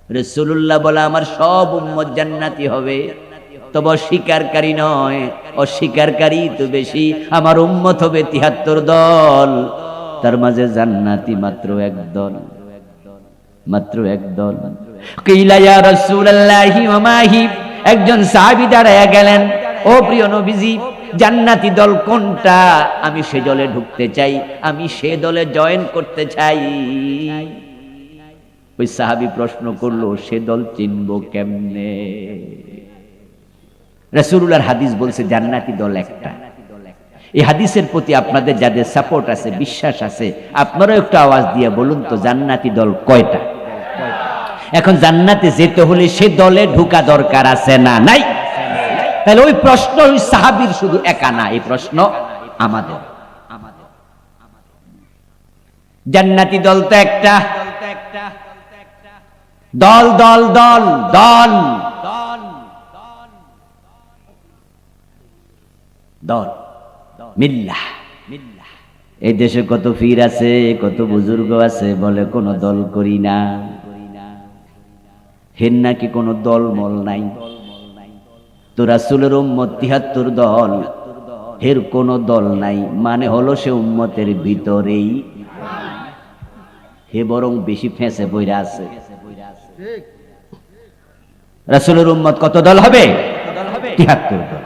রাসূলুল্লাহ বলে আমার সব উম্মত জান্নাতি হবে, তবে অস্বীকারী নয়, অস্বীকারী তো বেশি। আমার উম্মত হবে ৭৩ দল, তার মাঝে জান্নাতি মাত্র এক দল, মাত্র এক দল। কিলা ইয়া রাসূলুল্লাহি ওয়া মাহি, একজন সাহাবী দাঁড়ায়া গেলেন, ও প্রিয় নবীজি জান্নাতি দল কোনটা? আমি সে দলে ঢুকতে চাই, আমি সে দলে জয়েন করতে চাই। ওই সাহাবী প্রশ্ন করলো, সে দল চিনবো কেমনে? রাসূলুল্লাহর হাদিস বলছে জান্নাতি দল একটা। এই হাদিসের প্রতি আপনাদের যাদের সাপোর্ট আছে, বিশ্বাস আছে, আপনারাও একটু আওয়াজ দিয়ে বলুন তো জান্নাতি দল কয়টা? এখন জান্নাতে যেতে হলে সে দলে ঢোকা দরকার আছে না নাই? তাহলে ওই প্রশ্ন ওই সাহাবীর শুধু একা না, এই প্রশ্ন আমাদের। জান্নাতি দল তো একটা, দল দল দল দল দল মিল্লাহ। এই দেশে কত পীর আছে, কত বুজুর্গ আছে, বলে কোন দল করি না। হেন নাকি কোন দল মল নাই। তো রাসূলের উম্মত ৭৩ দল, হের কোন দল নাই, মানে হলো সে উম্মতের ভিতরেই, হে বরং বেশি ফেঁসে বইরা আছে। রাসূলের উম্মত কত দল হবে? ৭৩ দল।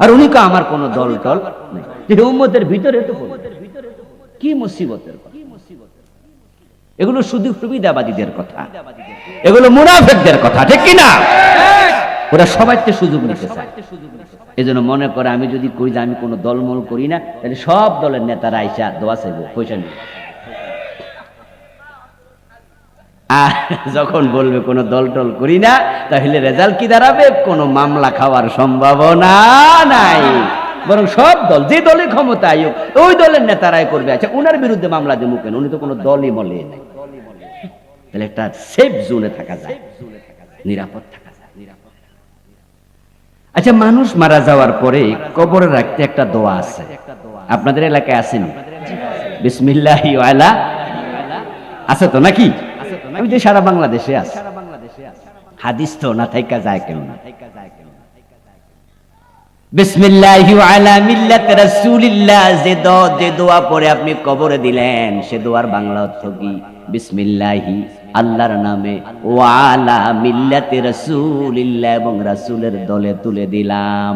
আর উনি কে আমার কোন দল টল নাই, উম্মতের ভিতরে তো কি মুসিবতের কথা। এগুলো শুধু সুবিধাবাদীদের কথা, এগুলো মুনাফিকদের কথা, ঠিক কি না? ওরা সবাইকে সুযোগ নিতে চায়। এজন্য মনে করে আমি যদি কই যে আমি কোনো দলমল করি না, তাহলে সব দলের নেতারা আইসা দোয়া চাইবো, পয়সা নিয়ে। আর যখন বলবে কোনো দল টল করি না, তাহলে রেজাল্ট কি দাঁড়াবে? কোনো মামলা খাওয়ার সম্ভাবনা নাই, বরং সব দল যে দলের ক্ষমতা আয়োগ ওই দলের নেতারাই করবে। আচ্ছা উনার বিরুদ্ধে মামলা দেবো কেন? উনি তো কোনো দলই বলে নাই। তাহলে একটা সেফ জোনে থাকা যায়, নিরাপদ থাকা যায়। আচ্ছা মানুষ মারা যাওয়ার পরে কবরে রাখতে একটা দোয়া আছে, আপনাদের এলাকায় আসেনি? বিসমিল্লাহি ওয়ালা আছে তো নাকি? আমি যে সারা বাংলাদেশে আছে, হাদিস তো না থাইকা যায় কেন? বিসমিল্লাহি ওয়ালা মিল্লাত রাসূলিল্লাহ, যে দোয়া পরে আপনি কবরে দিলেন, সে দোয়ার বাংলা অর্থ কি? বিসমিল্লাহি আল্লাহর নামে, ওয়ালা মিল্লাতে রাসূলিল্লাহ এবং রাসূলের দলে তুলে দিলাম।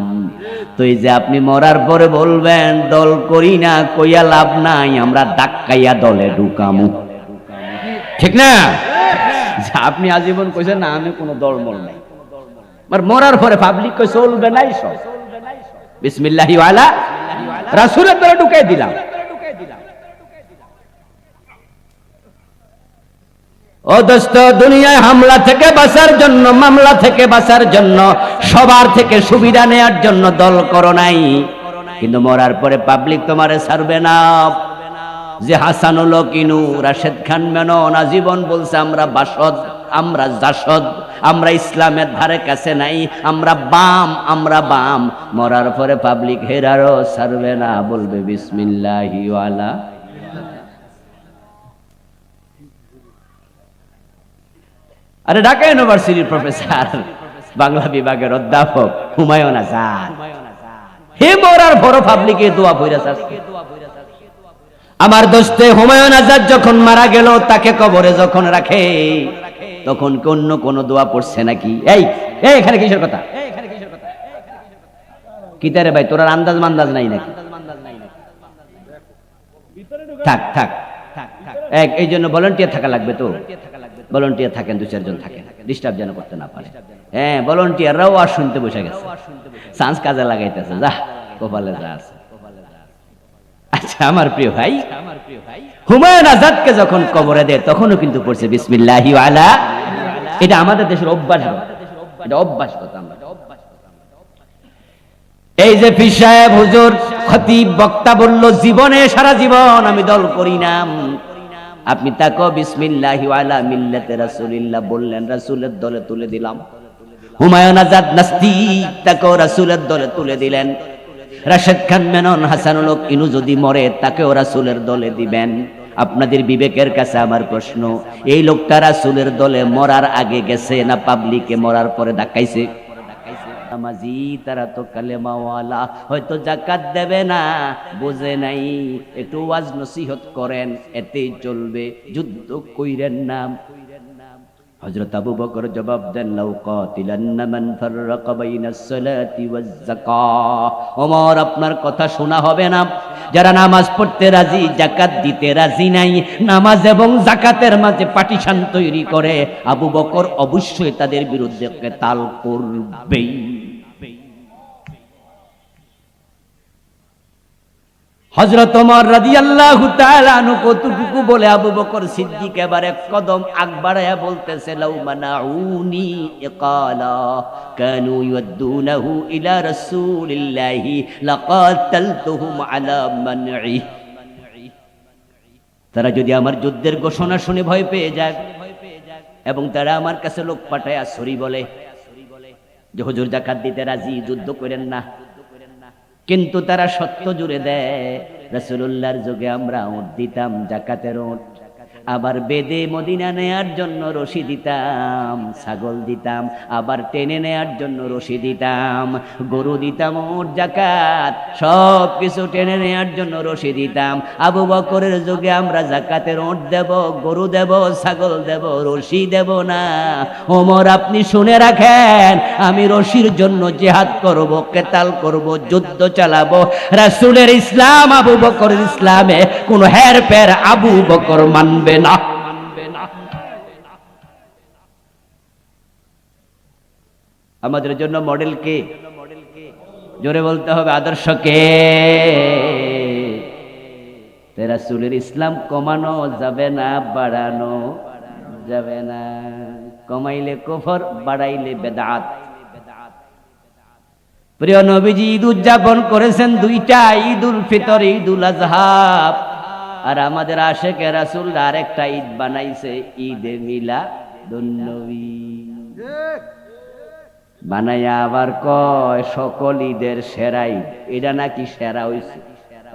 তো এই যে আপনি মরার পরে বলবেন দল করি না, কইয়া লাভ নাই, আমরা ডাক্কাইয়া দলে ঢুকামু, ঠিক না? আপনি আজীবন কইছেন না আমি কোনো দল মল নাই, আর মরার পরে পাবলিক কই চলবে নাই, সব বিসমিল্লাহি ওয়ালা রাসূলের দলে ঢুকাই দিলাম। ও দোস্ত, দুনিয়ায় হামলা থেকে বাঁচার জন্য, মামলা থেকে বাঁচার জন্য, সবার থেকে সুবিধা নেয়ার জন্য দল করো নাই, কিন্তু মরার পরে পাবলিক তোমারে ছাড়বে না। যে হাসানুল কিনু, রাশেদ খান মেনন আজীবন বলছে আমরা বাসদ, আমরা জাসদ, আমরা ইসলামের ধারে কাছে নাই, আমরা বাম, আমরা বাম। মরার পরে পাবলিক হেরারও ছাড়বে না, বলবে বিসমিল্লাহি ওয়ালা। আরে ঢাকা ইউনিভার্সিটির প্রফেসর, বাংলা বিভাগের অধ্যাপক হুমায়ুন আজাদ, হে মরার বড় পাবলিকে দোয়া বইরা আসছে। আমার দোস্তে হুমায়ুন আজাদ যখন মারা গেল, তাকে কবরে যখন রাখে, তখন অন্য কোন দোয়া পড়ছে নাকি? এই এখানে কিসের কথা? কি তারে ভাই, তোর আন্দাজ মান্দাজ নাই নাকি? থাক থাক, এই জন্য ভলান্টিয়ার থাকা লাগবে। তো ভলান্টিয়ার থাকেন, 2-4 জন থাকেন, ডিস্টার্ব যেন করতে না পারে। হ্যাঁ, ভলান্টিয়াররাও আর শুনতে বসে গেছে, চান্স কাজে লাগাইতেছে, যা কপালে যা আছে। আচ্ছা আমার প্রিয় ভাই, হুমায়ুন আজাদকে যখন কবরে দেয় তখনও কিন্তু পড়ছে বিসমিল্লাহি ওয়ালা। এটা আমাদের দেশের অভ্যাস, এটা অভ্যাসগত। এই যে পীর সাহেব, হুজুর, খতিব, বক্তা বলল জীবনে সারা জীবন আমি দল করি না, আপনি তাকে বিসমিল্লাহি ওয়ালা মিল্লাতে রাসূলিল্লাহ বললেন, রাসূলের দলে তুলে দিলাম। হুমায়ুন আজাদ নাস্তিক, তাকেও রাসূলের দলে তুলে দিলেন। রাশেদ খান মেনন, হাসানুল হক ইনু যদি মরে, তাকেও রাসূলের দলে দিবেন। আপনাদের বিবেকের কাছে আমার প্রশ্ন, এই লোকটা রাসূলের দলে মরার আগে গেছে না পাবলিকে মরার পরে ধাক্কাইছে? নামাজি তারা তো কালেমাওয়ালা, হয়তো যাকাত দেবে না, বোঝে নাই, একটু ওয়াজ নসিহত করেন, এতেই চলবে, যুদ্ধ কইরেন না। হযরত আবু বকর জবাব দেন, লাউ কাতিলান্না মান ফাররাকা বাইনাস সালাতি ওয়াজ যাকাত। ওমর, আপনার কথা শোনা হবে না। যারা নামাজ পড়তে রাজি, যাকাত দিতে রাজি নাই, নামাজ এবং যাকাতের মাঝে পার্টিশন তৈরি করে, আবু বকর অবশ্যই তাদের বিরুদ্ধে কিতাল করবেই। হযরত ওমর রাদিয়াল্লাহু তাআলা আনহু কতটুকু বলে, আবু বকর সিদ্দিক এবার এক কদম আগ বাড়ায়া বলতেছে, লাউ মানাউনি ইকালা কানু ইউদ্দুনাহু ইলা রাসূলিল্লাহি লাকাতালতুহুম আলা মানঈ। তারা যদি আমার যুদ্ধের ঘোষণা শুনে ভয় পেয়ে যায় এবং তারা আমার কাছে লোক পাঠায় সরি বলে যে হুজুর যাকাত দিতে রাজি, যুদ্ধ করেন না, কিন্তু তারা সত্য জুড়ে দেয়, রাসূলুল্লাহর যুগে আমরা ওট দিতাম, যাকাতের ওট, আবার বেদে মদিনা নেয়ার জন্য রশি দিতাম, ছাগল দিতাম, আবার টেনে নেয়ার জন্য রশি দিতাম, গরু দিতাম, ওট যাকাত সব কিছু টেনে নেয়ার জন্য রশি দিতাম। আবু বকরের যুগে আমরা যাকাতের ওট দেব, গরু দেব, ছাগল দেব, রশি দেব না। ওমর, আপনি শুনে রাখেন, আমি রশির জন্য জিহাদ করব, কিতাল করব, যুদ্ধ চালাবো। রাসূলের ইসলাম, আবু বকরের ইসলামে কোনো হেরফের আবু বকর মানবে না। আমাদের জন্য মডেল কে? জোরে বলতে হবে, আদর্শ কে? রাসূলের ইসলাম কমানো যাবে না, বাড়ানো যাবে না। কমাইলে কুফর, বাড়াইলে বেদাত। প্রিয় নবীজি ঈদ উদযাপন করেছেন দুইটা, ঈদুল ফিতর, ঈদুল আযহা। আর আমাদের আশেকে রাসূল আরেকটা ঈদ বানাইছে, ঈদে মিলাদুন্নবী। বানাইয়া আবার কয় সকল ঈদের সেরা ঈদ। এটা নাকি সেরা হইছে,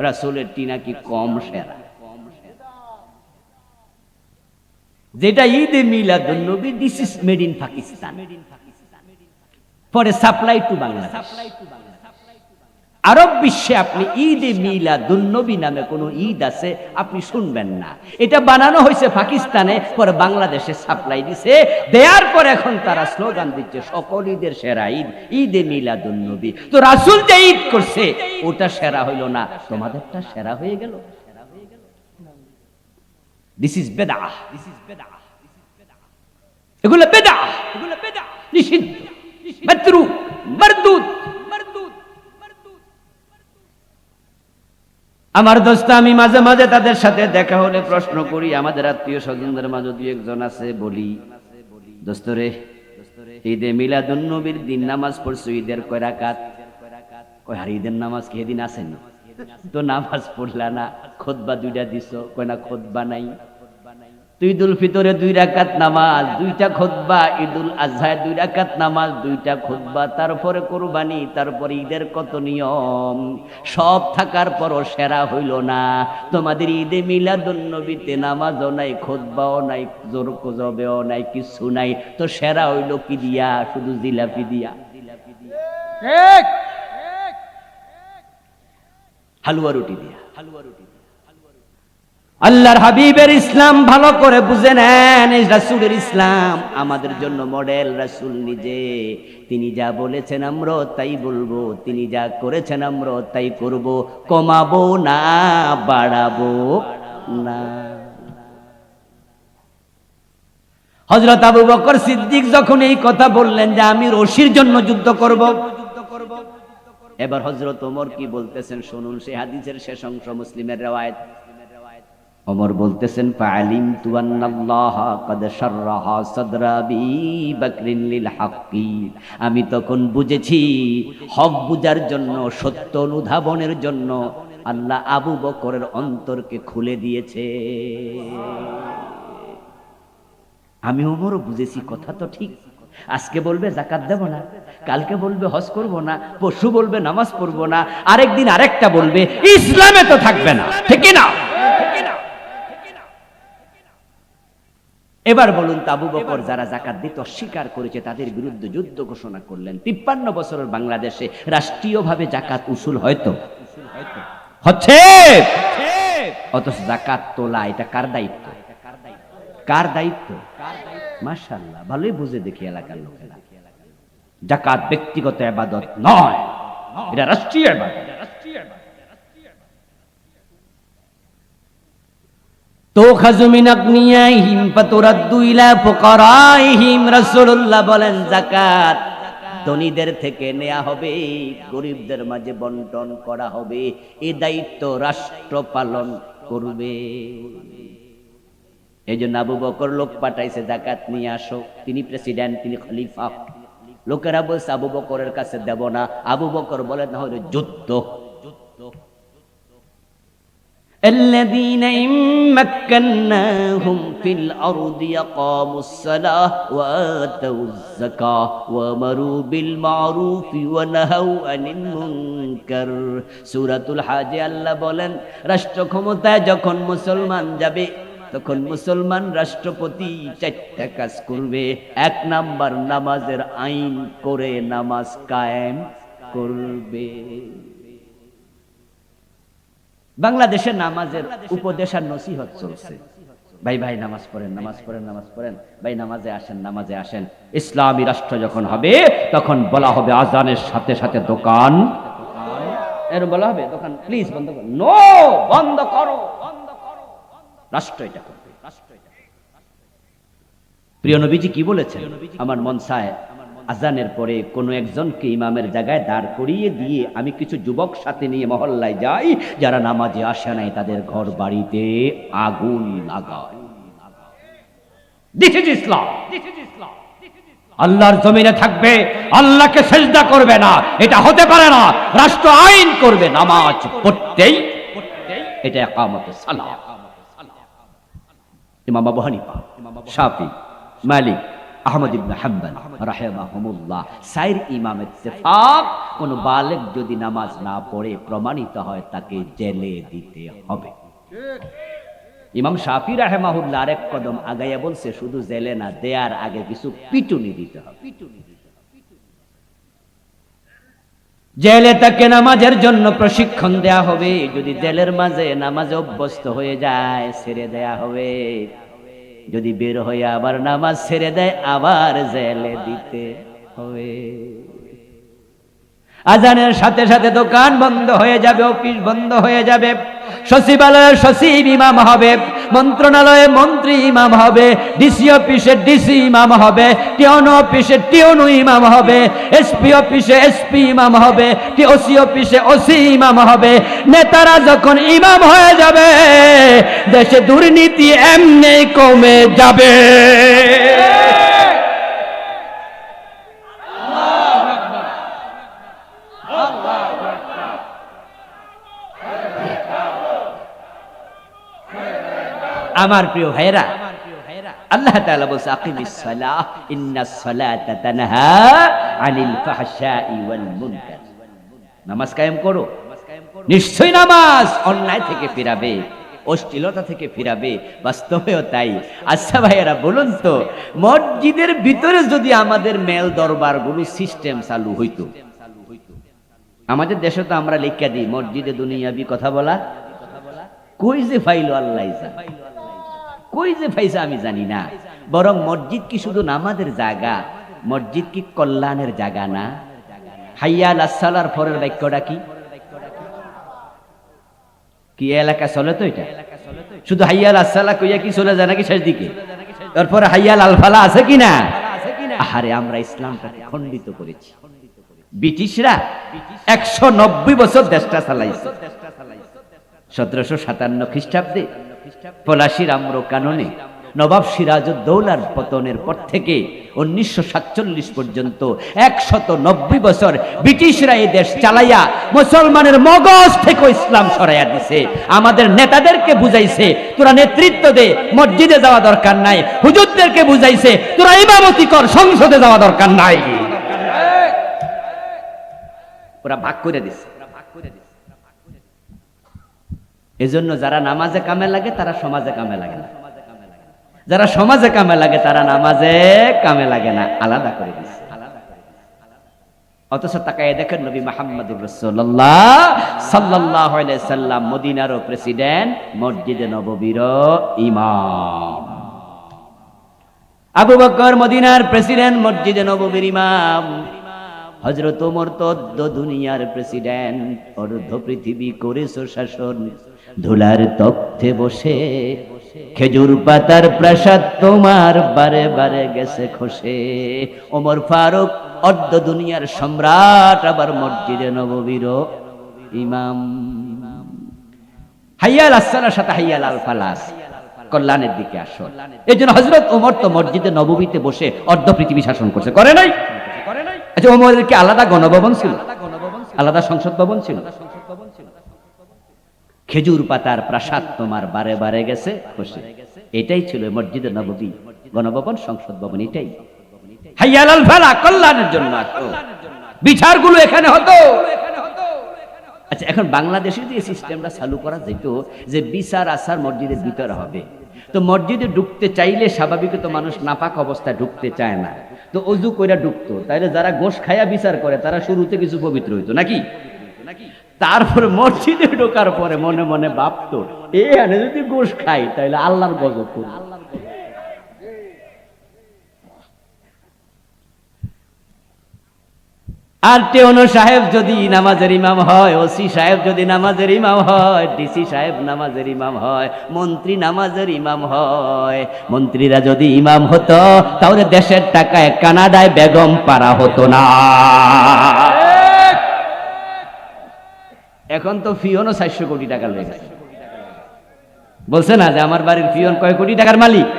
রাসূলেরটি নাকি কম সেরা। যেটা ঈদে Milad-un-Nabi, this is made in Pakistan, পরে সাপ্লাই টু বাংলাদেশ। আরব বিশ্বে আপনি ঈদে মিলাদুন্নবী নামে কোন ঈদ আছে আপনি শুনবেন না। এটা বানানো হয়েছে পাকিস্তানে, পরে বাংলাদেশে সাপ্লাই দিছে, দেওয়ার পর এখন তারা স্লোগান দিচ্ছে সকল ঈদের সেরা ঈদ, ঈদে মিলাদুন্নবী। তো রাসূল যে ঈদ করছে ওটা সেরা হইল না, তোমাদেরটা সেরা হয়ে গেল। দিস ইজ বেদাহ, এগুলো বেদাহ, নিষিদ্ধ, মাতরুক, মারদুদ। আমার দোস্ত, আমি মাঝে মাঝে তাদের সাথে দেখা হলে প্রশ্ন করি, আমাদের আত্মীয় স্বজনদের মাঝে দুই একজন আছে, বলি, দোস্ত রে, ঈদে মিলাদুন্নবীর দিন নামাজ পড়ছো, ঈদের কয় রাকাত? কয় আর ঈদের নামাজ কি এদিন আসেনি? তো নামাজ পড়লা না, খুতবা দুইটা দিছো? কয় না, খুতবা নাই। ঈদুল ফিতরে 2 রাকাত নামাজ, 2টা খুতবা, ঈদুল আযহায় 2 রাকাত নামাজ, 2টা খুতবা, তারপরে কুরবানি, তারপরে ঈদের কত নিয়ম, সব থাকার পরও সেরা হইল না। তোমাদের ঈদে মিলাদুন্নবীতে নামাজও নাই, খুতবাও নাই, জোর জবেও নাই, কিছু নাই, তো সেরা হইল কি দিয়া? শুধু জিলাপি দিয়া, ঠিক, হালুয়া রুটি দিয়া। আল্লাহর হাবিবের ইসলাম ভালো করে বুঝে নেন, এই রাসূলের ইসলাম আমাদের জন্য মডেল। রাসূল নিজে, তিনি যা বলেছেন আমরা তাই বলবো, তিনি যা করেছেন আমরা তাই করব, কমাবো না, বাড়াবো না। হযরত আবু বকর সিদ্দিক যখন এই কথা বললেন যে আমি রশির জন্য যুদ্ধ করব, এবার হযরত ওমর কি বলতেছেন শুনুন, সেই হাদিসের শেষ অংশ, মুসলিমের riwayat। ওমর বলতেছেন, ফাআলিমতু আন্নাল্লাহা ক্বাদ শাররাহা সাদরা আবি বকরিন লিল হাক্কি। আমি তখন বুঝেছি, হক বুঝার জন্য, সত্য অনুধাবনের জন্য আল্লাহ আবু বকরের অন্তরকে খুলে দিয়েছে। আমি ওমরও বুঝেছি, কথা তো ঠিক। আজকে বলবে যাকাত দেব না, কালকে বলবে হজ করব না, পরশু বলবে নামাজ পড়বো না, আরেকদিন আরেকটা বলবে ইসলামে তো থাকবে না, ঠিক না? এবার বলুন তো, আবু বকর যারা যাকাত দিতে অস্বীকার করেছে তাদের বিরুদ্ধে যুদ্ধ ঘোষণা করলেন। 53 বছরের বাংলাদেশে রাষ্ট্রীয়ভাবে যাকাত উসুল হয়তো হচ্ছে, অথচ যাকাত তোলা এটা কার দায়িত্ব? কার দায়িত্ব? মাশাআল্লাহ, ভালোই বুঝে দেখি এলাকার লোকেরা। যাকাত ব্যক্তিগত ইবাদত নয়, এটা রাষ্ট্রীয় ইবাদত। তুখাযু মিন আগনিয়াহিম ফাতুরাদ্দু ইলা ফুকারাইহিম, রাসূলুল্লাহ বলেন যাকাত ধনীদের থেকে নেওয়া হবে, গরিবদের মাঝে বন্টন করা হবে। এই দায়িত্ব রাষ্ট্র পালন করবে। এই জন্য আবু বকর লোক পাঠাইছে, যাকাত নিয়ে আসো। তিনি প্রেসিডেন্ট, তিনি খলিফা। লোকেরা বলছে আবু বকরের কাছে দেব না। আবু বকর বলে না হলে যুদ্ধ। الذين إن مكناهم في الأرض يقاموا الصلاة وآتوا الزكاة وأمروا بالمعروف ونهوا عن المنكر। সূরাতুল হাজে আল্লাহ বলেন, রাষ্ট্র ক্ষমতায় যখন মুসলমান যাবে তখন মুসলমান রাষ্ট্রপতি 4টা কাজ করবে। 1 নাম্বার, নামাজের আইন করে নামাজ কায়েম করবে। বাংলাদেশে নামাজের উপদেশ আর নসিহত চলছে। ভাই ভাই নামাজ পড়েন, নামাজ পড়েন, নামাজ পড়েন, ভাই নামাজে আসেন, নামাজে আসেন। ইসলামী রাষ্ট্র যখন হবে তখন বলা হবে আজানের সাথে সাথে দোকান, এর বলা হবে দোকান প্লিজ বন্ধ করো, নো বন্ধ করো, রাষ্ট্র এটা করবে। প্রিয় নবীজি কি বলেছেন? আমার মন চায় আজানের পরে কোন একজনকে ইমামের জায়গায় দাঁড় করিয়ে দিয়ে আমি কিছু যুবক সাথে নিয়ে মহল্লায় যাই, যারা নামাজে আসে নাই তাদের ঘর বাড়িতে আগুন লাগাই। দিস ইজ ইসলাম। আল্লাহর জমিনে থাকবে, আল্লাহকে সেজদা করবে না, এটা হতে পারে না। রাষ্ট্র আইন করবে, নামাজ পড়তেই এটা ইকামতুস সালাত। ইমাম আবু হানিফা, শাফি, মালিক, আহমদ ইবনে হাম্বল রাহিমাহুমুল্লাহ, সাইর ইমামের ইত্তেফাক, কোন বালেগ যদি নামাজ না পড়ে প্রমাণিত হয় তাকে জেলে দিতে হবে। ইমাম শাফি রাহিমাহুল্লাহ আরেক কদম আগাইয়া বলছে, শুধু জেলে না, দেয়ার আগে কিছু পিটুনি দিতে হবে। জেলে তাকে নামাজের জন্য প্রশিক্ষণ দেয়া হবে। যদি জেলের মাঝে নামাজে অভ্যস্ত হয়ে যায় ছেড়ে দেয়া হবে। যদি বের হয়ে আবার নামাজ ছেড়ে দেয় আবার জেলে দিতে হবে। আজানের সাথে সাথে দোকান বন্ধ হয়ে যাবে, অফিস বন্ধ হয়ে যাবে, সচিবালয়ে সচিব ইমাম হবে, মন্ত্রণালয়ে মন্ত্রী ইমাম হবে, ডিসি অফিসে ডিসি ইমাম হবে, টিওনো অফিসে টিওনো ইমাম হবে, এসপি অফিসে এসপি ইমাম হবে, ওসি অফিসে ওসি ইমাম হবে। নেতারা যখন ইমাম হয়ে যাবে দেশে দুর্নীতি এমনি কমে যাবে। আমার প্রিয় ভাইরা, আল্লাহ তাআলা বলেছে আকিমিস সালাহ ইন্নাস সালাতা তানহা আনিল ফাহশাই ওয়াল মুনকার। নামাজ কায়েম করো, নিশ্চয়ই নামাজ অন্যায় থেকে ফিরাবে, অশ্লীলতা থেকে ফিরাবে। বাস্তবেও তাই। আচ্ছা ভাইয়েরা বলুন তো, মসজিদের ভিতরে যদি আমাদের মেল দরবারগুলো সিস্টেম চালু হইতো, আমাদের দেশে তো আমরা লিখা দিই মসজিদে দুনিয়াবি কথা বলা, কই যে ফাইলো আল্লাহ জানে, কই যে ফাইসা আমি জানি না। বরং মসজিদ কি শুধু নামাজের জায়গা? মসজিদ কি কল্যাণের জায়গা না? হাইয়া আলাস সালার পরের বাক্যটা কি? কি এলাকা চলে তো এটা? শুধু হাইয়া আলাস সালা কইয়া কি চলে যায় নাকি শেষ দিকে? তারপরে হাইয়া আল ফালা আছে কিনা? আহারে, আমরা ইসলামটাকে খণ্ডিত করেছি। ব্রিটিশরা 190 বছর দেশটা চালাইছে। 1757 খ্রিস্টাব্দে পলাশির আম্র কাননে নবাব সিরাজউদ্দৌলার পতনের পর থেকে 1947 পর্যন্ত 190 বছর ব্রিটিশরা এই দেশ চালাইয়া মুসলমানের মগজ থেকে ইসলাম সরাইয়া দিছে। আমাদের নেতাদেরকে বুঝাইছে তোরা নেতৃত্ব দে, মসজিদে যাওয়া দরকার নাই। হুজুরদেরকে বুঝাইছে তোরা ইমামতি কর, সংসদে যাওয়া দরকার নাই। ওরা ভাগ করে দিছে। এজন্য যারা নামাজে কামে লাগে তারা সমাজে কামে লাগে না। যারা সমাজে কামে লাগে তারা নামাজে কামে লাগে না, আলাদা করে দিচ্ছে। অথচ তাকায় দেখেন নবী মুহাম্মদুর রাসূলুল্লাহ সাল্লাল্লাহু আলাইহি সাল্লাম মদিনারও প্রেসিডেন্ট, মসজিদে নববীরও ইমাম। আবু বকর মদিনার প্রেসিডেন্ট, মসজিদে নববীর ইমাম। হযরত ওমর তো দুনিয়ার প্রেসিডেন্ট, অর্ধ পৃথিবী করেছো শাসন। ধুলার তখ্তে বসে খেজুর পাতার প্রাসাদ তোমার বারে বারে গেছে খসে। ওমর ফারুক অর্ধ দুনিয়ার সম্রাট, আবার মসজিদে নববীর ইমাম। হাইয়া আলাস সালাহ সাথে হাইয়া আলাল ফালাহ, কল্যাণের দিকে আসো। এই জন্য হযরত ওমর তো মসজিদে নববীতে বসে অর্ধ পৃথিবী শাসন করছে, করে নাই? আচ্ছা, ওমরের কি আলাদা গণভবন ছিল? আলাদা সংসদ ভবন ছিল? খেজুর পাতার প্রাসাদ তোমার বারে বারে গেছে খসে। এটাই ছিল মসজিদে নববী, গণভবন, সংসদ ভবন। এটাই হাইয়া আলাল ফালাহ, কল্যাণের জন্য আসো। বিচারগুলো এখানে হতো। আচ্ছা, এখন বাংলাদেশে যে সিস্টেমটা চালু করা যেত যে বিচার আসার মসজিদের ভিতরে হবে, তো মসজিদে ঢুকতে চাইলে স্বাভাবিক তো মানুষ নাপাক অবস্থায় ঢুকতে চায় না, তো অজু কইরা ঢুকতো। তাইলে যারা গোশ খায়া বিচার করে তারা শুরুতে কিছু পবিত্র হইতো নাকি? তারপরে মসজিদে ঢোকার পরে মনে মনে ভাবতো, এখানে যদি গোশ খাই তাহলে আল্লাহর গজব করব। আর টেওনো সাহেব যদি নামাজের ইমাম হয়, ওসি সাহেব যদি নামাজের ইমাম হয়, ডিসি সাহেব নামাজের ইমাম হয়, মন্ত্রী নামাজের ইমাম হয়, মন্ত্রীরা যদি ইমাম হতো তাহলে দেশের টাকায় কানাডায় বেগম পাড়া হতো না। এখন তো ফিওনও 400 কোটি টাকা লেগে গেছে। বলছে না যে আমার বাড়ির ফিওন কয় কোটি টাকার মালিক?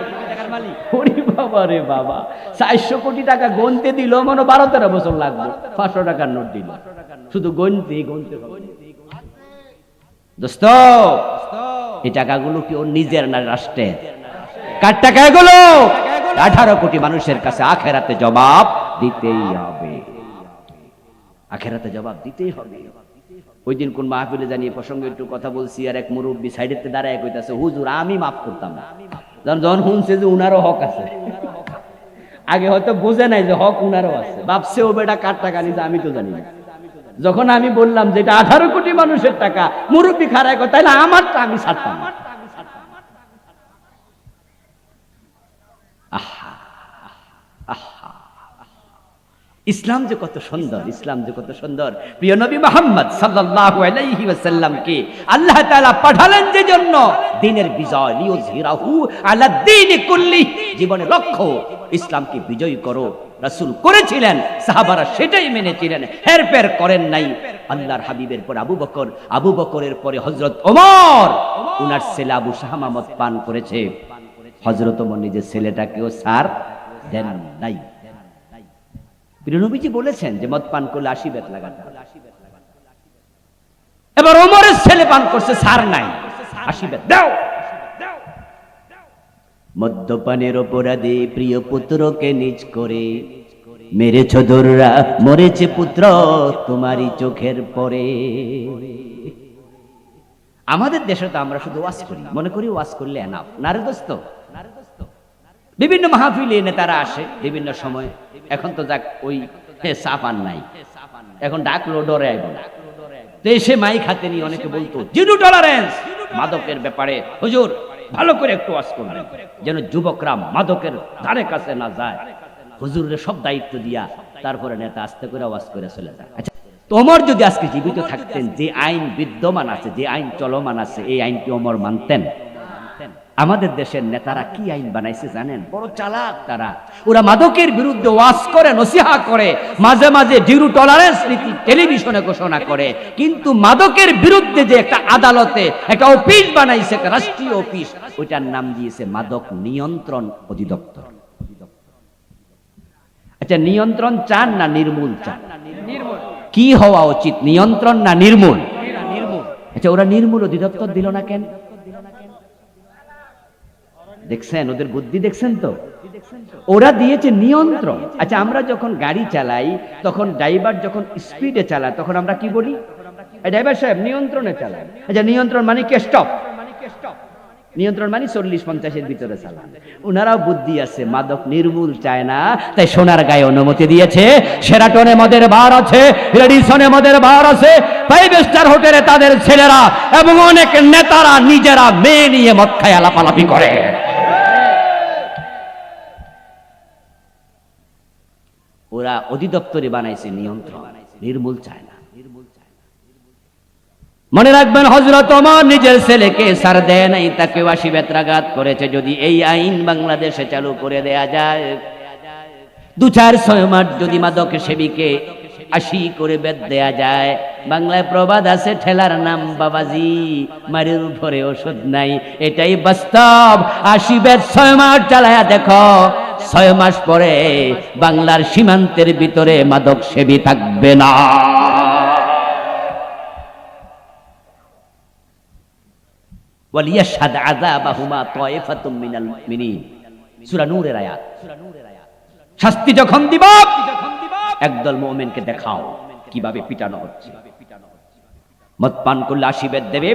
ওরে বাবা রে বাবা, 400 কোটি টাকা গনতে দিল মনে 12-13 বছর লাগবে। 500 টাকার নোট দিল, শুধু গনতে হবে। দোস্ত, এই টাকাগুলো কি ওর নিজের না রাষ্ট্রের? কার টাকা এগুলো? 18 কোটি মানুষের কাছে আখেরাতে জবাব দিতেই হবে। আখেরাতে জবাব দিতেই হবে। ওই দিন কোন মাহফিলে জানিয়ে প্রসঙ্গে একটু কথা বলছি, আর এক মুরব্বী সাইডেতে দাঁড়ায় কইতাছে, হুজুর আমি মাফ করতাম না। যখন শুনছে যে উনারও হক আছে, আগে হয়তো বোঝে নাই যে হক উনারও আছে, ভাবছে ও বেটা কার টাকা নিছে আমি তো জানি না। যখন আমি বললাম যে এটা 18 কোটি মানুষের টাকা, মুরব্বী খারায় কথা, তাইলে আমারটা আমি ছাড়তাম না। আহা আহা, ইসলাম যে কত সুন্দর, ইসলাম যে কত সুন্দর। প্রিয় নবী মুহাম্মদ সাল্লাল্লাহু আলাইহি ওয়াসাল্লামকে আল্লাহ তাআলা পাঠালেন যে জন্য দ্বীনের বিজয়, লিউযহিরাহু আলা দ্বীনি কুল্লি, জীবনের লক্ষ্য ইসলামকে বিজয় করো। রাসূল করেছিলেন, সাহাবারা সেটাই মেনেছিলেন, হেরফের করেন নাই। আল্লাহর হাবিবের পর আবু বকর, আবু বকরের পরে হযরত ওমর, উনার ছেলে আবু শাহামা মদ পান করেছে। হযরত ওমর নিজের ছেলেটাকেও ছাড় দেন নাই। নবীজি বলেছেন যে মদ পান করলে 80 বেত লাগাতে হবে। এবার ওমরের ছেলে পান করছে, ছাড় নাই, 80 বেত দাও। মদ্যপানের অপরাধে প্রিয় পুত্রকে নিজ করে মেরেছ দোররা, মরেছে পুত্র তোমারই চোখের পরে। আমাদের দেশে তো আমরা শুধু ওয়াজ করি, মনে করি ওয়াজ করলে এনাফ। না রে দোস্ত, বিভিন্ন মাহফিলে নেতারা আসে বিভিন্ন সময়। এখন তো যাক ওই সাফান নাই, এখন ডাকলো ডরে আইব না। তো এসে মাইক হাতে নিয়ে অনেকে বলতো জিরো টলারেন্স মাদকের ব্যাপারে, হুজুর ভালো করে একটু ওয়াজ করবেন যেন যুবকরা মাদকের ধারে কাছে না যায়। হুজুরের সব দায়িত্ব দিয়া তারপরে নেতা আস্তে করে ওয়াজ করে চলে যায়। আচ্ছা, ওমর যদি আজকে জীবিত থাকতেন, যে আইন বিদ্যমান আছে, যে আইন চলমান আছে, এই আইনটি ওমর মানতেন? আমাদের দেশের নেতারা কি আইন বানাইছে জানেন? বড় চালাক তারা। ওরা মাদকের বিরুদ্ধে ওয়াজ করে, নসিহা করে, মাঝে মাঝে জিরো টলারেন্স নীতি টেলিভিশনে ঘোষণা করে, কিন্তু মাদকের বিরুদ্ধে যে একটা আদালতে একটা অফিস বানাইছে, একটা রাষ্ট্রীয় অফিস, ওইটার নাম দিয়েছে মাদক নিয়ন্ত্রণ অধিদপ্তর। আচ্ছা, নিয়ন্ত্রণ চান না নির্মূল চান? কি হওয়া উচিত, নিয়ন্ত্রণ না নির্মূল? আচ্ছা, ওরা নির্মূল অধিদপ্তর দিল না কেন? দেখছেন ওদের বুদ্ধি, দেখছেন তো? ওরা দিয়েছে নিয়ন্ত্রণ। আচ্ছা, আমরা যখন গাড়ি চালাই তখন ড্রাইভার যখন স্পিডে চালায় তখন আমরা কি বলি? ড্রাইভার সাহেব নিয়ন্ত্রণে চালায়। আচ্ছা, নিয়ন্ত্রণ মানে কি? স্টপ। নিয়ন্ত্রণ মানে 40-50-এর ভিতরে চালান। ওনারাও বুদ্ধি আছে, মাদক নির্মূল চায় না, তাই সোনার গায়ে অনুমতি দিয়েছে। শেরাটনে মদের বার আছে, রেডিসনে মদের বার আছে, 5 স্টার হোটেলে তাদের ছেলেরা এবং অনেক নেতারা নিজেরা মেয়ে নিয়ে মদ খায় আলাপালাপি করে। ওরা অধিদপ্তরে বানাইছে নিয়ন্ত্রণ, নির্মূল চায় না। মনে রাখবেন, হযরত ওমর নিজের ছেলেকে ছাড় দেয় নাই, তাকে ওয়াসি বেত্রাঘাত করেছে। যদি এই আইন বাংলাদেশে চালু করে দেয়া যায়, 2-4-6 মাস যদি মাদক সেবীকে 80 করে বেদ দেয়া যায়। বাংলায় প্রবাদ আছে, ঠেলার নাম বাবাজি, মারির উপরে ওষুধ নাই। এটাই বাস্তব। 80 বেদ 6 মাস চালায়া দেখো, 6 মাস পরে বাংলার সীমান্তের ভিতরে মাদক সেবী থাকবে না। ওয়ালিয়াশহাদ আযাবাহুমা তায়েফাতুম মিনাল মুমিনিন, সূরা নূরের আয়াত। শাস্তি যখন দিব, একদল মুমিনকে দেখাও কিভাবে পিটানো হচ্ছে। মদ পান করলে 80 বেদ দেবে,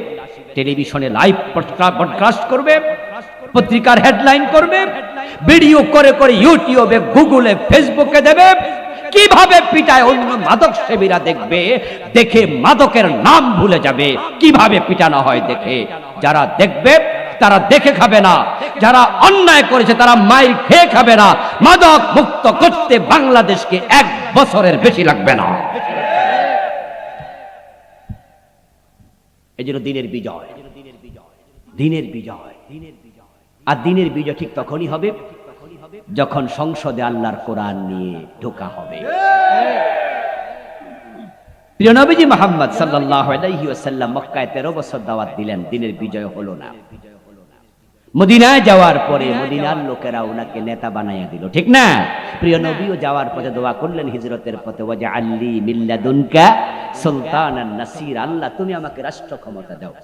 টেলিভিশনে লাইভ ব্রডকাস্ট করবে, পত্রিকার হেডলাইন করবে, ভিডিও করে করে ইউটিউবে, গুগলে, ফেসবুকে দেবে। কিভাবে পিটায় অন্য মাদক সেবীরা দেখবে, দেখে মাদকের নাম ভুলে যাবে। কিভাবে পিটানো হয় দেখে যারা দেখবে, তারা দেখে খাবে না। যারা অন্যায় করেছে তারা মাইর খেয়ে খাবে না। মাদক মুক্ত করতে বাংলাদেশকে 1 বছরের বেশি লাগবে না। এই জন্য দিনের বিজয়, দিনের বিজয়। আর দিনের বিজয় ঠিক তখনই হবে যখন সংসদে আল্লাহর কোরআন নিয়ে ঢোকা হবে। প্রিয় নবীজি মুহাম্মদ সাল্লাল্লাহু আলাইহি ওয়াসাল্লাম মক্কায় 13 বছর দাওয়াত দিলেন, দিনের বিজয় হলো না। মদিনায় যাওয়ার পরে মদিনার লোকেরা ওনাকে নেতা বানাইয়া দিল, ঠিক না? প্রিয় নবীও যাওয়ার পথে দোয়া করলেন হিজরতের পথে, ওয়াজআলনি মিন লাদুনকা সুলতানান নাসির, আল্লাহ তুমি আমাকে রাষ্ট্র ক্ষমতা দাও।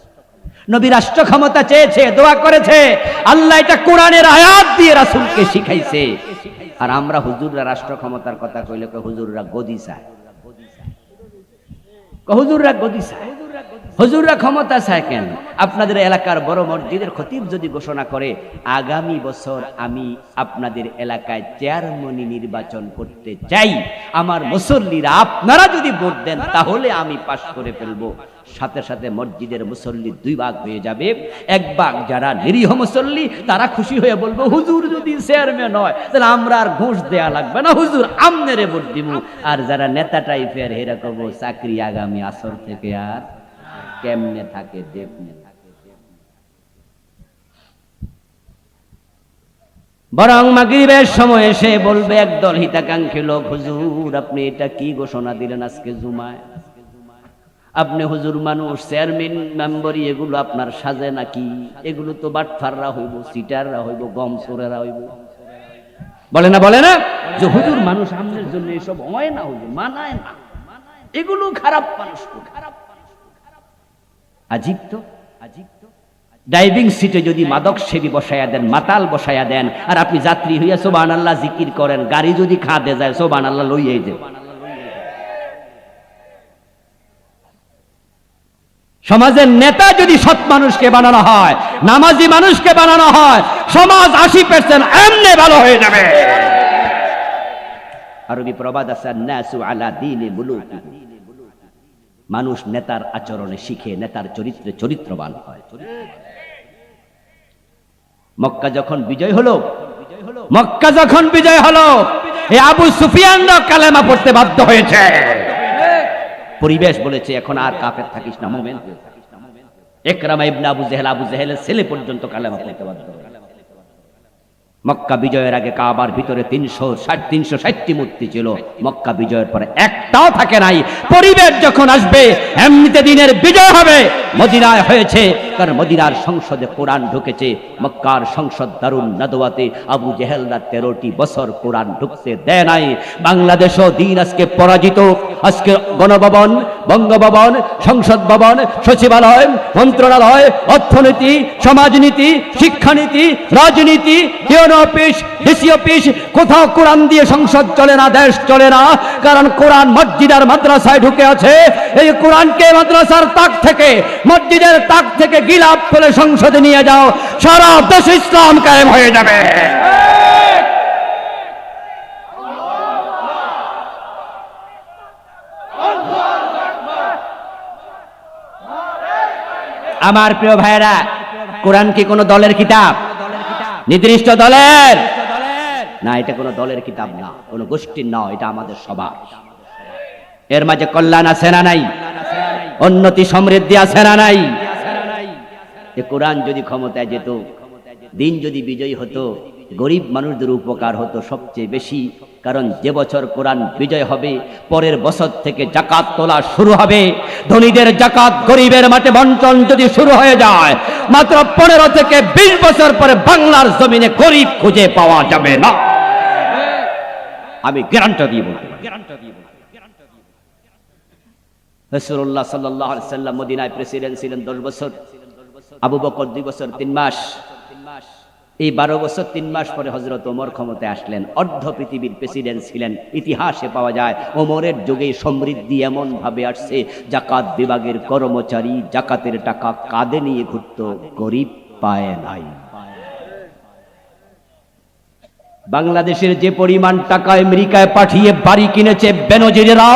নবী রাষ্ট্র ক্ষমতা চেয়েছে, দোয়া করেছে, আল্লাহ এটা কোরআনের আয়াত দিয়ে রাসূলকে শিখাইছে। আর আমরা হুজুররা রাষ্ট্র ক্ষমতার কথা কইলে হুজুররা গদি চায়, হুজুররা গদি চায়, হুজুররা ক্ষমতা চায় কেন? আপনাদের এলাকার বড় মসজিদের খতিব যদি ঘোষণা করে, আগামী বছর আমি আপনাদের এলাকায় চেয়ারম্যান নির্বাচন করতে চাই, আমার মুসল্লিরা আপনারা যদি ভোট দেন তাহলে আমি পাশ করে ফেলবো, সাথে সাথে মসজিদের মুসল্লি 2 ভাগ হয়ে যাবে। 1 ভাগ যারা নিরীহ মুসল্লি, তারা খুশি হয়ে বলবো, হুজুর যদি চেয়ারম্যান হয় তাহলে আমরা আর ঘুষ দেয়া লাগবে না, হুজুর আমনেরে ভোট দিব। আর যারা নেতা টাইপের, এরকম চাকরি আগামী আসর থেকে আর কেমনে থাকে দেখুন। বরং মাগরিবের সময় এসে বলবে একদল হিতাকাঙ্ক্ষী লোক, হুজুর আপনি এটা কি ঘোষণা দিলেন আজকে জুমায়? আপনি হুজুর মানুষ, চেয়ারম্যান মেম্বরি এগুলো আপনার সাজে নাকি? এগুলো তো বাটফাররা হইব, সিটাররা হইব, গমসোরেরা হইব। বলে না, বলে না যে হুজুর মানুষ, আমাদের জন্য এসব হয় না, হুজুর মানায় না, এগুলো খারাপ মানুষ, খারাপ। আজিব তো, আজিব তো। ড্রাইভিং সিটে যদি মাদক সেবী বসায়া দেন, মাতাল বসায়া দেন, আর আপনি যাত্রী হইয়া সুবহানাল্লাহ জিকির করেন, গাড়ি যদি খাদে যায় সুবহানাল্লাহ লইয়াই যায়। সমাজের নেতা যদি সৎ মানুষকে বানানো হয়, নামাজি মানুষকে বানানো হয়, সমাজ 80% এমনি ভালো হয়ে যাবে। আরবি প্রবাদ আছে, নাসু আলা দীনি মুলুকিহিম, মানুষ নেতার আচরণে শিখে, নেতার চরিত্রে চরিত্রবান হয়। মক্কা যখন বিজয় হলো, মক্কা যখন বিজয় হলো, এই আবু সুফিয়ানরা কালেমা পড়তে বাধ্য হয়েছে। পরিবেশ বলেছে এখন আর কাফের থাকিস না, মুমিন হয়ে থাকিস। ইকরামা ইবনে আবু জেহেলের ছেলে পর্যন্ত কালেমা পড়তে বাধ্য হয়েছে। মক্কা বিজয়ের আগে কাবার ভিতরে 360টি মূর্তি ছিল, মক্কা বিজয়ের পরে একটাও থাকে নাই। পরিবেশ যখন আসবে এমনিতে দিনের বিজয় হবে। মদিনায় হয়েছে, কারণ মদিনার সংসদে কোরআন ঢুকেছে। মক্কার সংসদ দারুন নাদওয়াতে আবু জেহেলরা 13টি বছর কোরআন ঢুকতে দেয় নাই। বাংলাদেশও দিন আজকে পরাজিত, আজকে গণভবন, বঙ্গভবন, সংসদ ভবন, সচিবালয়, মন্ত্রণালয়, অর্থনীতি, সমাজনীতি, শিক্ষানীতি, রাজনীতি, ইউনো অফিস, ডিসি অফিস, কোথাও কোরআন দিয়ে সংসদ চলে না, দেশ চলে না। কারণ কোরআন মসজিদ আর মাদ্রাসায় ঢুকে আছে। এই কোরআনকে মাদ্রাসার তাক থেকে, মসজিদের তাক থেকে গিলাপ ফেলে সংসদে নিয়ে যাও, সারা দেশ ইসলাম কায়েম হয়ে যাবে। আমার প্রিয় ভাইরা, কোরআন কি কোনো দলের কিতাব? নির্দিষ্ট দলের না, এটা কোনো দলের কিতাব না, কোনো গোষ্ঠীর না, এটা আমাদের সবার। এর মাঝে কল্যাণ আছে না নাই? উন্নতি সমৃদ্ধি আছে না নাই? যে কোরআন যদি ক্ষমতায় যেত, দিন যদি বিজয়ী হতো, গরিব মানুষদের উপকার হতো সবচেয়ে বেশি। কারণ যে বছর কোরআন বিজয় হবে, পরের বছর থেকে জাকাত তোলা শুরু হবে। ধনীদের জাকাত গরিবের মাঠে বন্টন যদি শুরু হয়ে যায়, মাত্র 15 থেকে 20 বছর পরে বাংলার জমিনে গরিব খুঁজে পাওয়া যাবে না। আমি গ্যারান্টি দিয়ে বলতে পারি। রাসূলুল্লাহ সাল্লাল্লাহু আলাইহি ওয়াসাল্লাম মদিনায় প্রেসিডেন্ট ছিলেন 10 বছর, আবু বকর 2 বছর 3 মাস। এই 12 বছর 3 মাস পরে হযরত ওমর ক্ষমতায় আসলেন, অর্ধ পৃথিবীর প্রেসিডেন্ট ছিলেন। ইতিহাসে পাওয়া যায় ওমরের যুগে সমৃদ্ধি এমন ভাবে আসছে, জাকাত বিভাগের কর্মচারী জাকাতের টাকা কাঁধে নিয়ে ঘুরত, গরিব পায় নাই। বাংলাদেশের যে পরিমাণ টাকা আমেরিকায় পাঠিয়ে বাড়ি কিনেছে বেনজিরেরা,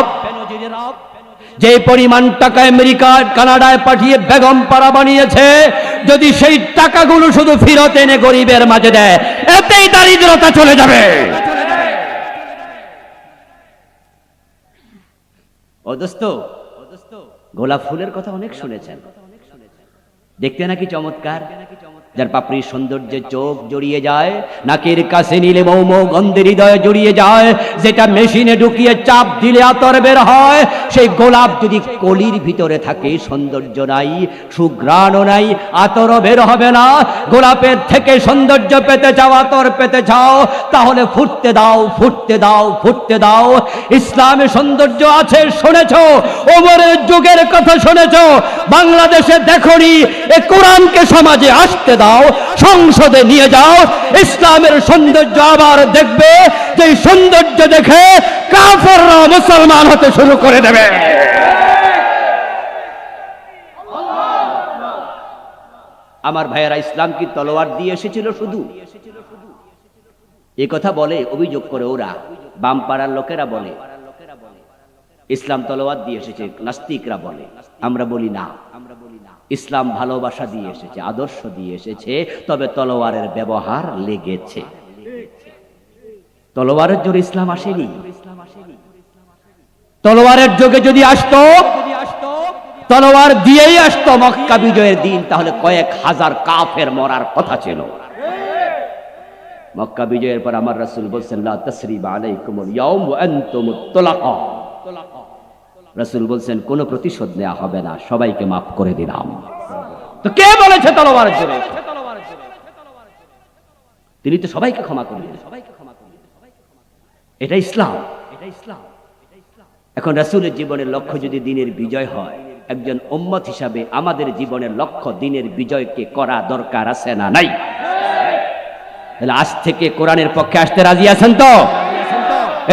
যে পরিমাণ টাকা আমেরিকা কানাডায় পাঠিয়ে বেগম পাড়া বানিয়েছে, যদি সেই টাকাগুলো শুধু ফেরত এনে গরিবের মাঝে দেয়, এতেই দারিদ্রতা চলে যাবে। ও দোস্ত, গোলাপ ফুলের কথা অনেক শুনেছেন, দেখতে নাকি চমৎকার, যার পাপড়ির সৌন্দর্যে চোখ জড়িয়ে যায়, নাকের কাছে নিলে মৌ মৌ গন্ধে হৃদয়ে জড়িয়ে যায়, যেটা মেশিনে ঢুকিয়ে চাপ দিলে আতর বের হয়। সেই গোলাপ যদি কলির ভিতরে থাকে, সৌন্দর্য নাই, সুঘ্রাণও নাই, আতরও বের হবে না। গোলাপের থেকে সৌন্দর্য পেতে চাও, আতর পেতে চাও, তাহলে ফুটতে দাও, ফুটতে দাও, ফুটতে দাও। ইসলামে সৌন্দর্য আছে শুনেছো, ওমরের যুগের কথা শুনেছো, বাংলাদেশে দেখোনি। এই কোরআনকে সমাজে আসতে দাও, সংসদে নিয়ে যাও, ইসলামের সৌন্দর্য আবার দেখবে। যে সৌন্দর্য দেখে কাফেররা মুসলমান হতে শুরু করে দেবে। আমার ভাইয়েরা, ইসলাম কি তলোয়ার দিয়ে এসেছিল শুধু? এই কথা বলে, অভিযোগ করে ওরা, বাম পাড়ার লোকেরা বলে ইসলাম তলোয়ার দিয়ে এসেছে, নাস্তিকরা বলে। আমরা বলি না, ইসলাম ভালোবাসা দিয়ে এসেছে, আদর্শ দিয়ে এসেছে, তবে তলোয়ারের ব্যবহার লেগেছে। তলোয়ারের জোরে ইসলাম আসেনি। তলোয়ারের যোগে যদি আসতো, তলোয়ার দিয়েই আসতো মক্কা বিজয়ের দিন, তাহলে কয়েক হাজার কাফের মরার কথা ছিল। মক্কা বিজয়ের পর আমার রাসূল বলছেন, লা তাসরিবা আলাইকুমুল ইয়াউম ওয়া আনতুমুত তুলাকা। রাসূল বলছেন, কোনো প্রতিশোধ নেওয়া হবে না, সবাইকে মাফ করে দিলাম। তো কে বলেছে তলোয়ারের জোরে? তিনি তো সবাইকে ক্ষমা করে দিলেন। এটা ইসলাম। এখন রাসূলের জীবনের লক্ষ্য যদি দিনের বিজয় হয়, একজন উম্মত হিসাবে আমাদের জীবনের লক্ষ্য দিনের বিজয়কে করা দরকার আছে না নাই? তাহলে আজ থেকে কোরআনের পক্ষে আসতে রাজি আছেন তো?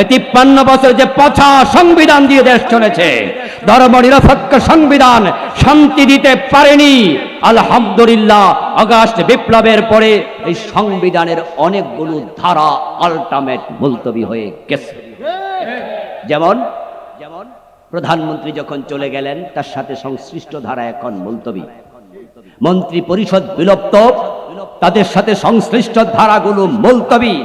এই 53 বছর যে পচা সংবিধান দিয়ে দেশ চলেছে, ধর্ম নিরপেক্ষ সংবিধান শান্তি দিতে পারেনি। আলহামদুলিল্লাহ, আগস্ট বিপ্লবের পরে এই সংবিধানের অনেকগুলো ধারা আল্টিমেট মুলতবি হয়ে গেছে। যেমন প্রধানমন্ত্রী যখন চলে গেলেন, তার সাথে সংশ্লিষ্ট ধারা এখন মুলতবি। মন্ত্রী পরিষদ বিলুপ্ত, তাদের সাথে সংশ্লিষ্ট ধারাগুলো মুলতবি।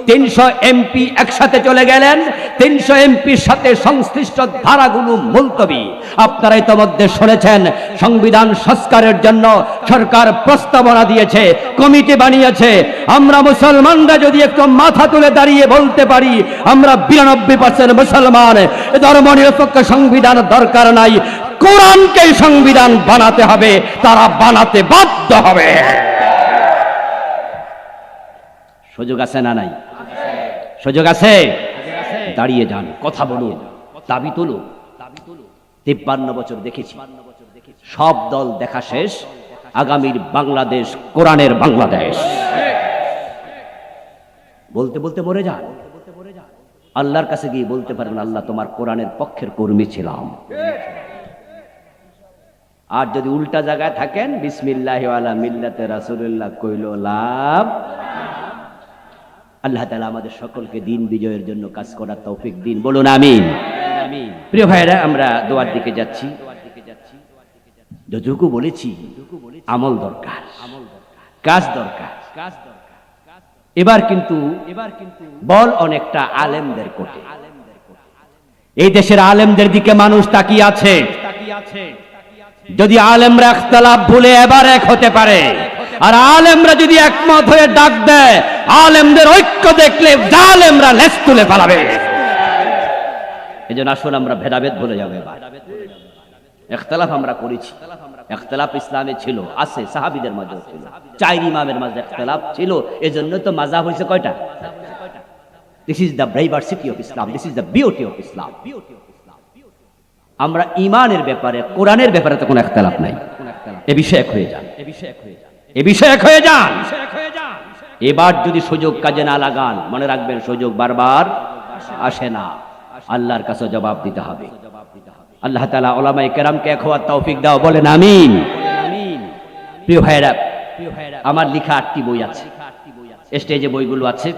300 এমপি একসাথে চলে গেলেন, 300 এমপির সাথে সংশ্লিষ্ট ধারাগুলো মুলতবি। আপনারা ইতিমধ্যে শুনেছেন, সংবিধান সংস্কারের জন্য সরকার প্রস্তাবনা দিয়েছে, কমিটি বানিয়েছে। আমরা মুসলমানরা যদি একটু মাথা তুলে দাঁড়িয়ে বলতে পারি আমরা 92% মুসলমান, ধর্মনিরপেক্ষ সংবিধান দরকার নাই, কোরআনকে সংবিধান বানাতে হবে, তারা বানাতে বাধ্য হবে। সুযোগ আছে না নাই? সুযোগ আছে। দাঁড়িয়ে যান, কথা বলুন, দাবি তুলুন, 53 বছর দেখেছি, সব দল দেখা শেষ, আগামীর বাংলাদেশ কোরআনের বাংলাদেশ। বলতে বলতে মরে যান, আল্লাহর কাছে গিয়ে বলতে পারেন, আল্লাহ তোমার কোরআনের পক্ষের কর্মী ছিলাম। আর যদি উল্টা জায়গায় থাকেন, বিসমিল্লাহি ওয়া আলা মিল্লাতে রাসূলুল্লাহ কইল লাভ। আল্লাহ তাআলা আমাদের সকলকে দিন বিজয়ের জন্য কাজ করার তৌফিক দিন, বলুন আমিন। প্রিয় ভাইরা, আমরা দোয়ার দিকে যাচ্ছি। যতটুকু বলেছি, আমল দরকার, কাজ দরকার। এবার কিন্তু বল অনেকটা আলেমদের কোটে। এই দেশের আলেমদের দিকে মানুষ তাকিয়ে আছে। যদি আলেমরা ইখতিলাফ ভুলে এবার এক হতে পারে, আর আলেমরা যদি একমত হয়ে ডাক দেয়, আলেমদের ঐক্য দেখলে জালেমরা লেজ তুলে পালাবে। এজন্য আসলে আমরা ভেদাভেদ ভুলে যাবো। এবার ইখতিলাফ আমরা করেছি, ইখতিলাফ ইসলামে ছিল, আছে, সাহাবীদের মাঝে ছিল, 4 ইমামের মাঝে ইখতিলাফ ছিল। এজন্য তো মাযহাব হইছে কয়টা? This is the diversity of Islam, this is the beauty of Islam. আমরা ঈমানের ব্যাপারে, কোরআনের ব্যাপারে তো কোনো ইখতিলাফ নাই। এ বিষয়ে এক হয়ে যান, এ বিষয়ে এক হয়ে যান। এবার যদি সুযোগ কাজে না লাগান, মনে রাখবেন সুযোগ বারবার আসে না, আল্লাহর কাছে জবাব দিতে হবে। আল্লাহ তাআলা উলামায়ে কেরামকে এক হওয়ার তৌফিক দাও, বলেন আমিন। প্রিয় ভাইরা, আমার লেখা 8টি বই আছে, স্টেজে বইগুলো আছে,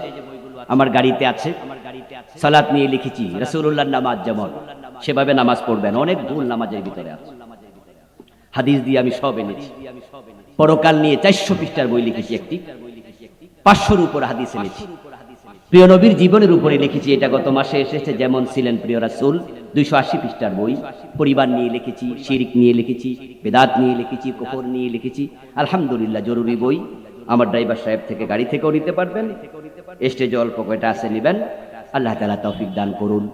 আমার গাড়িতে আছে। সালাত নিয়ে লিখেছি, রাসূলুল্লাহর নামাজ যেমন সেভাবে নামাজ পড়বেন, অনেক ভুল নামাজের ভিতরে আছে। হাদিস দিয়ে আমি সব এনেছি। পরকাল নিয়ে 400 পৃষ্ঠার বই লিখেছি, একটি 500-র উপর হাদিস এনেছি। প্রিয় নবীর জীবনের উপরে লিখেছি, এটা গত মাসে এসেছে, যেমন ছিলেন প্রিয় রাসূল, 280 পৃষ্ঠার বই। পরিবার নিয়ে লিখেছি, শিরক নিয়ে লিখেছি, বেদাত নিয়ে লিখেছি, কুফর নিয়ে লিখেছি। আলহামদুলিল্লাহ, জরুরি বই। আমার ড্রাইভার সাহেব থেকে গাড়ি থেকেও নিতে পারবেন, স্টেজে অল্প কয়টা আছে, নেবেন। আল্লাহ তাআলা তৌফিক দান করুন।